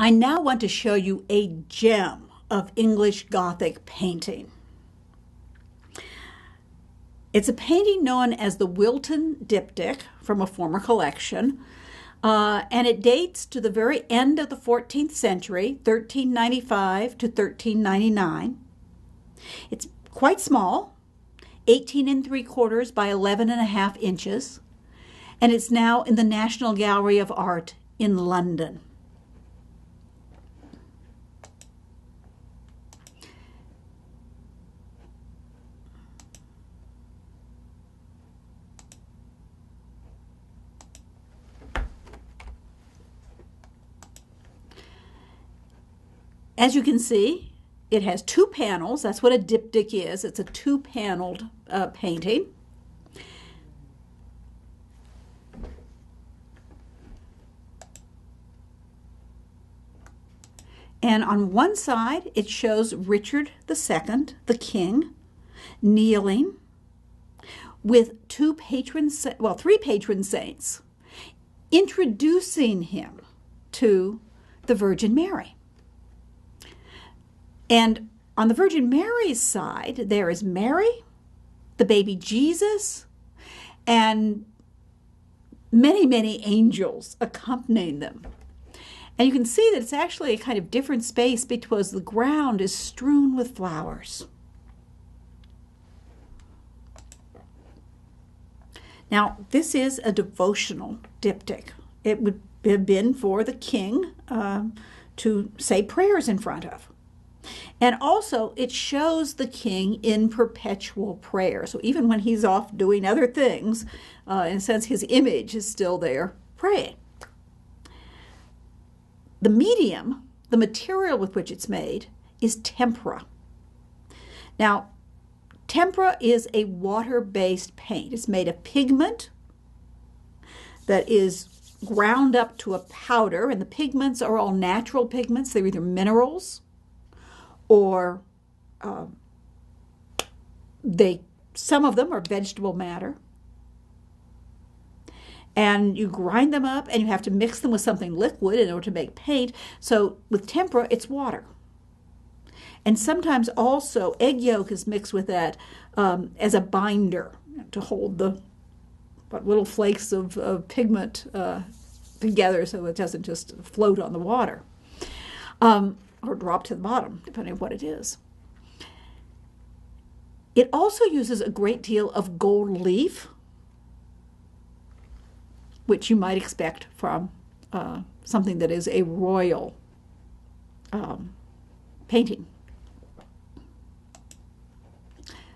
I now want to show you a gem of English Gothic painting. It's a painting known as the Wilton Diptych from a former collection, and it dates to the very end of the 14th century, 1395 to 1399. It's quite small, 18 3/4 by 11.5 inches, and it's now in the National Gallery of Art in London. As you can see, it has 2 panels. That's what a diptych is. It's a 2-paneled painting. And on one side, it shows Richard II, the king, kneeling with 3 patron saints, introducing him to the Virgin Mary. And on the Virgin Mary's side, there is Mary, the baby Jesus, and many, many angels accompanying them. And you can see that it's actually a kind of different space because the ground is strewn with flowers. Now, this is a devotional diptych. It would have been for the king to say prayers in front of. And also, it shows the king in perpetual prayer. So even when he's off doing other things, in a sense, his image is still there praying. The medium, the material with which it's made, is tempera. Now, tempera is a water-based paint. It's made of pigment that is ground up to a powder, and the pigments are all natural pigments. They're either minerals or some of them are vegetable matter. And you grind them up, and you have to mix them with something liquid in order to make paint. So with tempera, it's water. And sometimes also egg yolk is mixed with that as a binder to hold the little flakes of pigment together so it doesn't just float on the water. Or drop to the bottom, depending on what it is. It also uses a great deal of gold leaf, which you might expect from something that is a royal painting.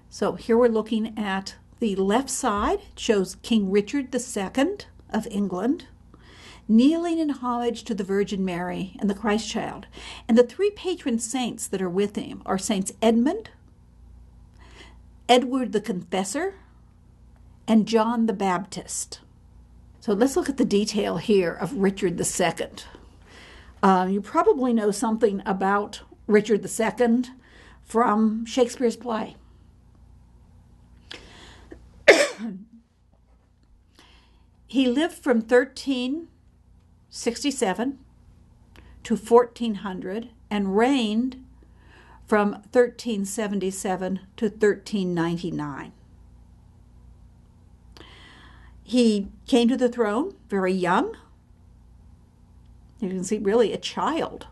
So here we're looking at the left side. It shows King Richard II of England, kneeling in homage to the Virgin Mary and the Christ child. And the 3 patron saints that are with him are Saints Edmund, Edward the Confessor, and John the Baptist. So let's look at the detail here of Richard II. You probably know something about Richard II from Shakespeare's play. He lived from 1367 to 1400 and reigned from 1377 to 1399. He came to the throne very young. You can see really a child.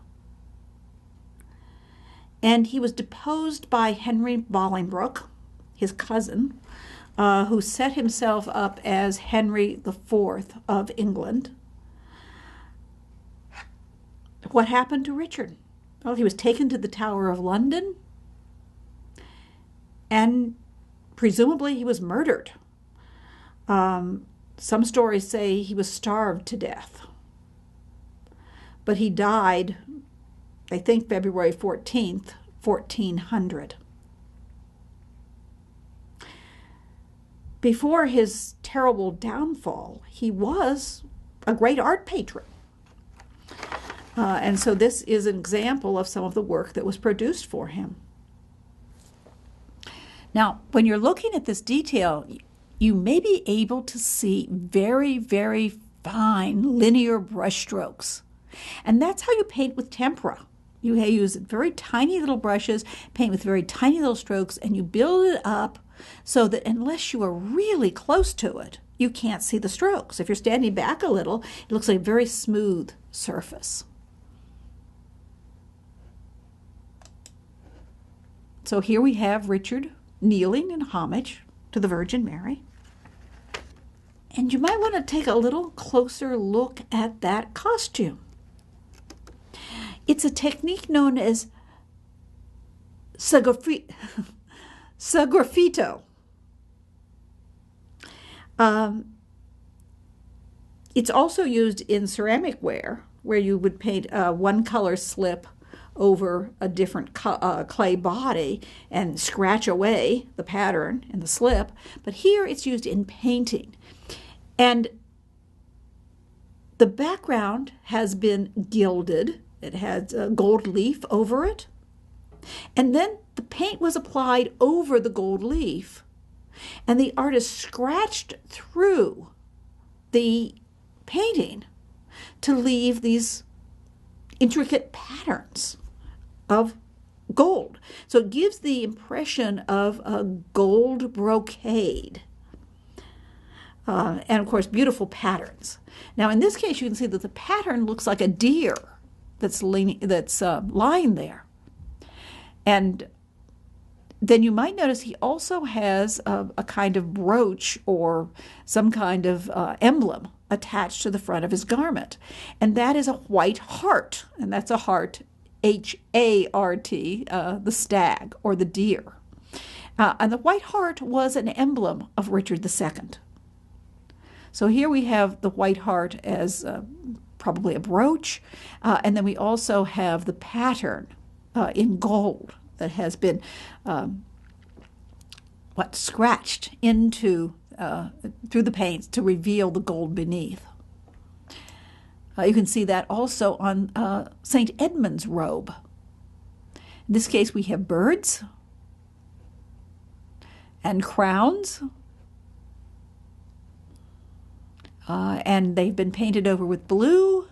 And he was deposed by Henry Bolingbroke, his cousin, who set himself up as Henry IV of England. What happened to Richard? Well, he was taken to the Tower of London, and presumably he was murdered. Some stories say he was starved to death. But he died, I think, February 14th, 1400. Before his terrible downfall, he was a great art patron. And so this is an example of some of the work that was produced for him. Now, when you're looking at this detail, you may be able to see very, very fine linear brushstrokes And that's how you paint with tempera. You use very tiny little brushes, paint with very tiny little strokes, and you build it up so that unless you are really close to it, you can't see the strokes. If you're standing back a little, it looks like a very smooth surface. So here we have Richard kneeling in homage to the Virgin Mary. And you might want to take a little closer look at that costume. It's a technique known as segafree, segraffito. It's also used in ceramic ware, where you would paint one color slip over a different clay body and scratch away the pattern in the slip. But here it's used in painting. And the background has been gilded. It has a gold leaf over it. And then the paint was applied over the gold leaf. And the artist scratched through the painting to leave these intricate patterns of gold. So it gives the impression of a gold brocade. And of course, beautiful patterns. Now, in this case, you can see that the pattern looks like a deer that's lying there. And then you might notice he also has a kind of brooch or some kind of emblem attached to the front of his garment. And that is a white hart. And that's a hart, H-A-R-T, the stag or the deer. And the white hart was an emblem of Richard II. So here we have the white hart as probably a brooch, and then we also have the pattern in gold that has been scratched into through the paints to reveal the gold beneath. You can see that also on St. Edmund's robe. In this case, we have birds and crowns. And they've been painted over with blue,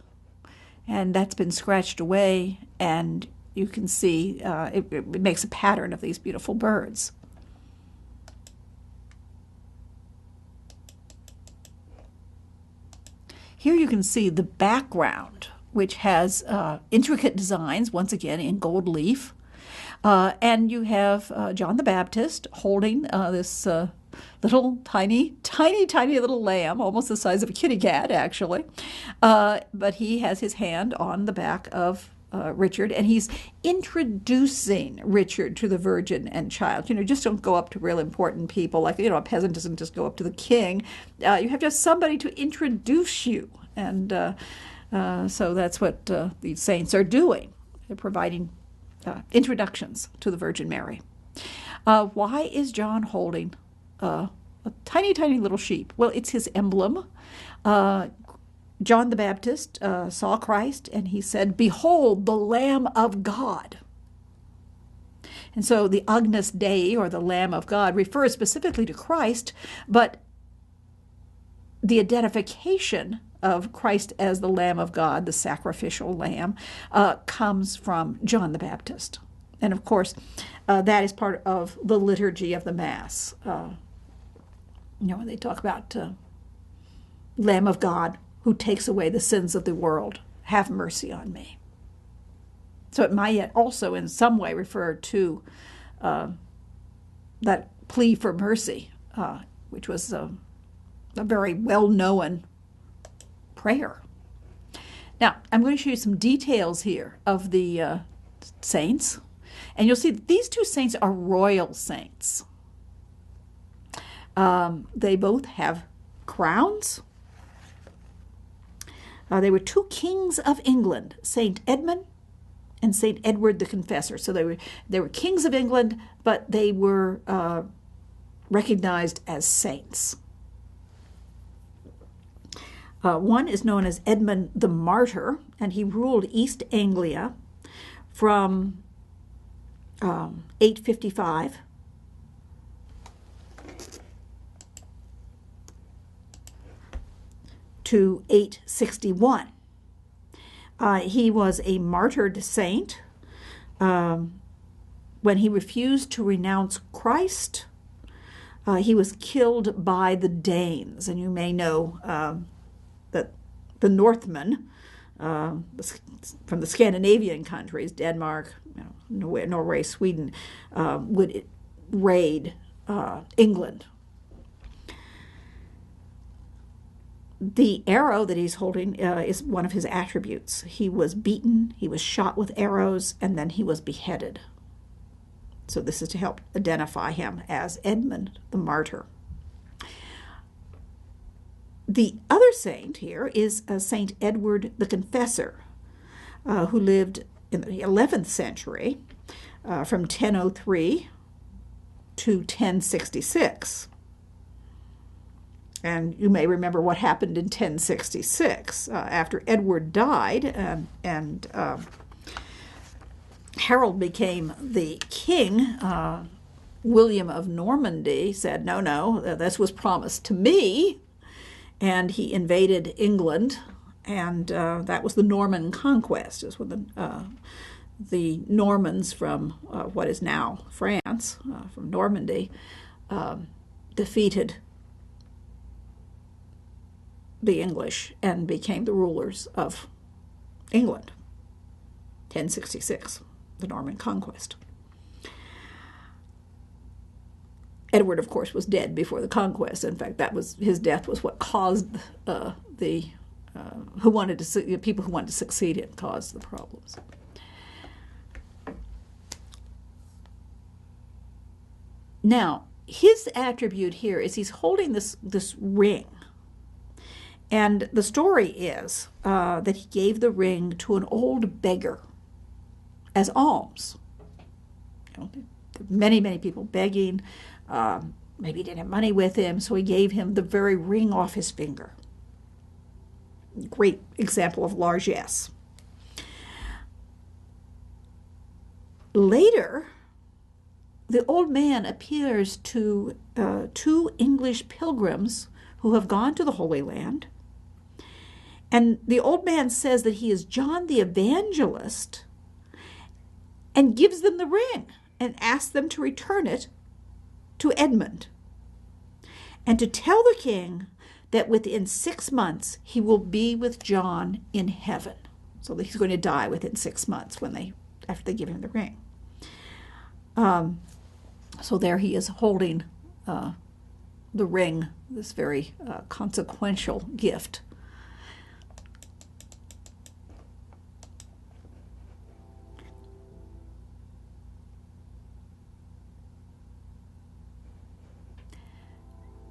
and that's been scratched away, and you can see it makes a pattern of these beautiful birds. Here you can see the background, which has intricate designs, once again, in gold leaf. And you have John the Baptist holding this little tiny little lamb, almost the size of a kitty cat, actually. But he has his hand on the back of Richard, and he's introducing Richard to the Virgin and Child. You know, just don't go up to real important people. Like, you know, a peasant doesn't just go up to the king. You have to have somebody to introduce you. And so that's what these saints are doing. They're providing introductions to the Virgin Mary. Why is John holding a tiny little sheep? Well, it's his emblem. John the Baptist saw Christ, and he said, "Behold, the Lamb of God." And so the Agnus Dei, or the Lamb of God, refers specifically to Christ, but the identification of Christ as the Lamb of God, the sacrificial lamb, comes from John the Baptist. And of course, that is part of the liturgy of the Mass. You know, when they talk about Lamb of God, who takes away the sins of the world, have mercy on me. So it might yet also in some way refer to that plea for mercy, which was a very well-known prayer. Now, I'm going to show you some details here of the saints. And you'll see that these two saints are royal saints. They both have crowns. They were two kings of England, St. Edmund and St. Edward the Confessor. So they were kings of England, but they were recognized as saints. One is known as Edmund the Martyr, and he ruled East Anglia from 855 to 861. He was a martyred saint when he refused to renounce Christ. He was killed by the Danes, and you may know that the Northmen from the Scandinavian countries, Denmark, Norway, Sweden, would raid England. The arrow that he's holding is one of his attributes. He was beaten, he was shot with arrows, and then he was beheaded. So this is to help identify him as Edmund the Martyr. The other saint here is Saint Edward the Confessor, who lived in the 11th century from 1003 to 1066. And you may remember what happened in 1066. After Edward died and Harold became the king, William of Normandy said, no, this was promised to me. And he invaded England, and that was the Norman conquest. It was when the Normans from what is now France, from Normandy, defeated the English and became the rulers of England. 1066, the Norman conquest. Edward, of course, was dead before the conquest. In fact, his death was what caused people who wanted to succeed him caused the problems. Now, his attribute here is he's holding this ring. And the story is that he gave the ring to an old beggar as alms. Many, many people begging. Maybe he didn't have money with him, so he gave him the very ring off his finger. Great example of largesse. Later, the old man appears to two English pilgrims who have gone to the Holy Land. And the old man says that he is John the Evangelist and gives them the ring and asks them to return it to Edmund and to tell the king that within 6 months he will be with John in heaven. So that he's going to die within 6 months after they give him the ring. So there he is holding the ring, this very consequential gift.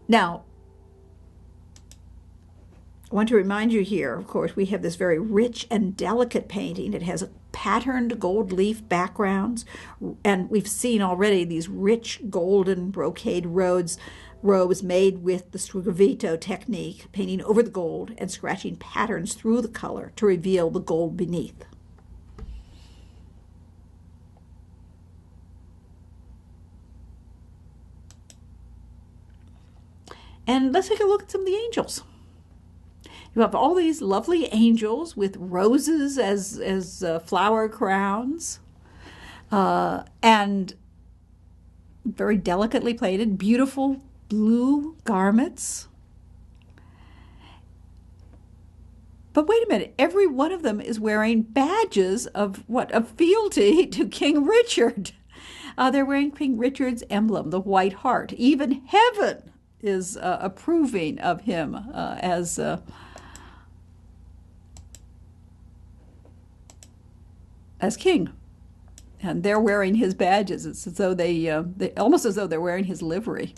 Now, I want to remind you here, of course, we have this very rich and delicate painting. It has patterned gold leaf backgrounds, and we've seen already these rich golden brocade robes made with the sgraffito technique, painting over the gold and scratching patterns through the color to reveal the gold beneath. And let's take a look at some of the angels. You have all these lovely angels with roses as flower crowns, and very delicately plated, beautiful blue garments. But wait a minute, every one of them is wearing badges of fealty to King Richard. They're wearing King Richard's emblem, the white hart. Even heaven is approving of him as king, and they're wearing his badges. It's as though they almost as though they're wearing his livery.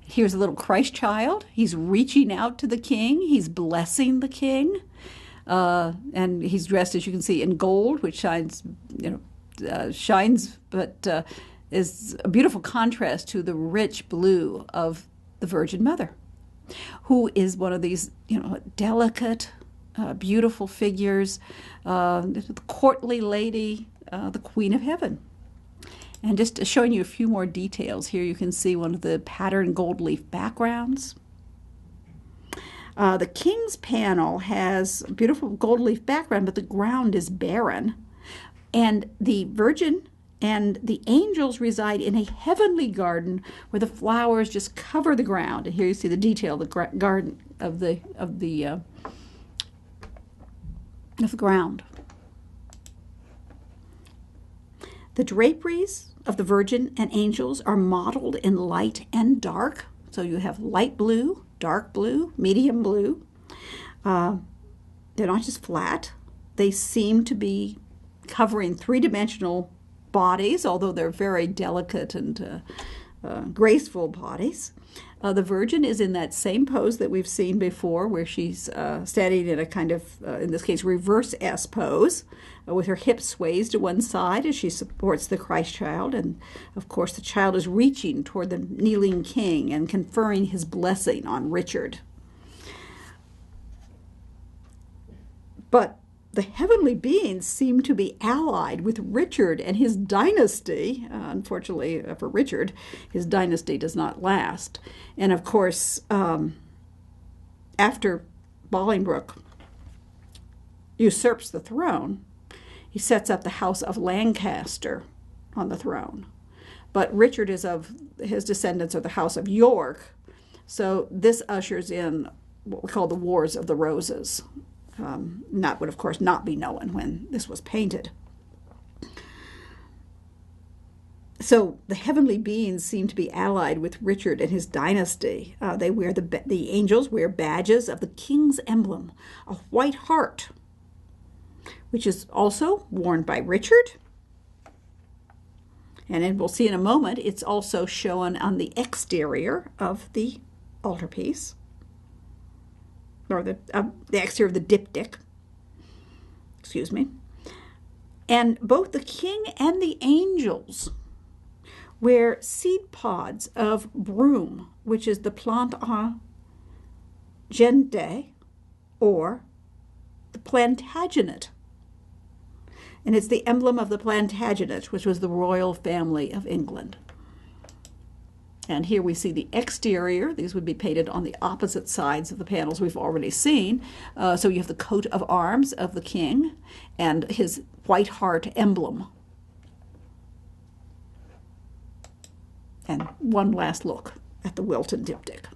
Here's a little Christ child. He's reaching out to the king. He's blessing the king, and he's dressed, as you can see, in gold, which shines, but is a beautiful contrast to the rich blue of the Virgin Mother, who is one of these, delicate, beautiful figures, the courtly lady, the Queen of Heaven. And just showing you a few more details here, you can see one of the patterned gold leaf backgrounds. The King's panel has a beautiful gold leaf background, but the ground is barren. And the Virgin and the angels reside in a heavenly garden where the flowers just cover the ground. And here you see the detail of the garden of the ground. The draperies of the Virgin and angels are modeled in light and dark. So you have light blue, dark blue, medium blue. They're not just flat. They seem to be covering three-dimensional bodies, although they're very delicate and graceful bodies. The Virgin is in that same pose that we've seen before, where she's standing in a kind of, in this case, reverse S pose, with her hips sways to one side as she supports the Christ child. And, of course, the child is reaching toward the kneeling king and conferring his blessing on Richard. But the heavenly beings seem to be allied with Richard and his dynasty. Unfortunately for Richard, his dynasty does not last. And of course, after Bolingbroke usurps the throne, he sets up the House of Lancaster on the throne. But Richard is of, his descendants are the House of York. So this ushers in what we call the Wars of the Roses. That would, of course, not be known when this was painted. So the heavenly beings seem to be allied with Richard and his dynasty. They wear the angels wear badges of the king's emblem, a white hart, which is also worn by Richard. And then we'll see in a moment, it's also shown on the exterior of the altarpiece, or the exterior of the diptych, excuse me. And both the king and the angels wear seed pods of broom, which is the plante gente, or the Plantagenet. And it's the emblem of the Plantagenet, which was the royal family of England. And here we see the exterior. These would be painted on the opposite sides of the panels we've already seen. So you have the coat of arms of the king and his white hart emblem. And one last look at the Wilton diptych.